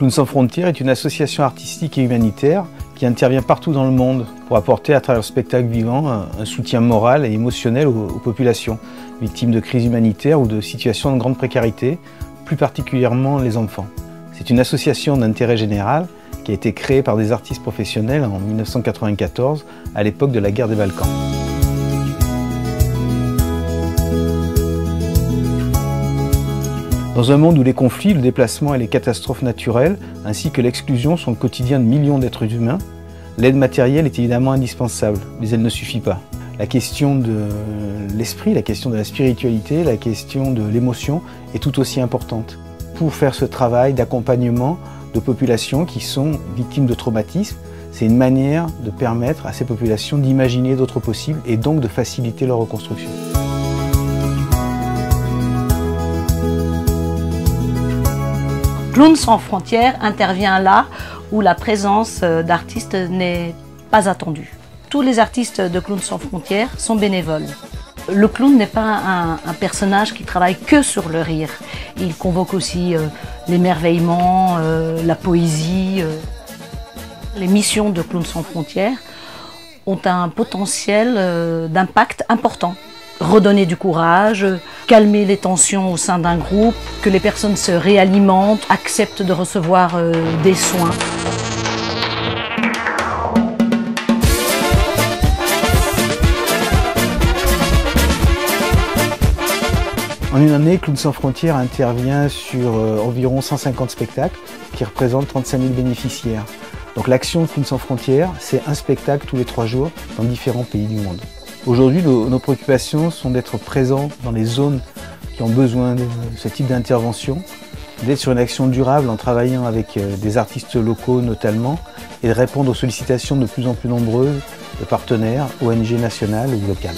Clowns sans frontières est une association artistique et humanitaire qui intervient partout dans le monde pour apporter à travers le spectacle vivant un soutien moral et émotionnel aux populations victimes de crises humanitaires ou de situations de grande précarité, plus particulièrement les enfants. C'est une association d'intérêt général qui a été créée par des artistes professionnels en 1994, à l'époque de la guerre des Balkans. Dans un monde où les conflits, le déplacement et les catastrophes naturelles, ainsi que l'exclusion sont le quotidien de millions d'êtres humains, l'aide matérielle est évidemment indispensable, mais elle ne suffit pas. La question de l'esprit, la question de la spiritualité, la question de l'émotion est tout aussi importante. Pour faire ce travail d'accompagnement de populations qui sont victimes de traumatismes, c'est une manière de permettre à ces populations d'imaginer d'autres possibles et donc de faciliter leur reconstruction. Clowns sans frontières intervient là où la présence d'artistes n'est pas attendue. Tous les artistes de Clowns sans frontières sont bénévoles. Le clown n'est pas un personnage qui travaille que sur le rire. Il convoque aussi l'émerveillement, la poésie. Les missions de Clowns sans frontières ont un potentiel d'impact important. Redonner du courage, calmer les tensions au sein d'un groupe, que les personnes se réalimentent, acceptent de recevoir des soins. En une année, Clowns sans frontières intervient sur environ 150 spectacles qui représentent 35 000 bénéficiaires. Donc l'action de Clowns sans frontières, c'est un spectacle tous les 3 jours dans différents pays du monde. Aujourd'hui, nos préoccupations sont d'être présents dans les zones qui ont besoin de ce type d'intervention, d'être sur une action durable en travaillant avec des artistes locaux notamment, et de répondre aux sollicitations de plus en plus nombreuses de partenaires, ONG nationales ou locales.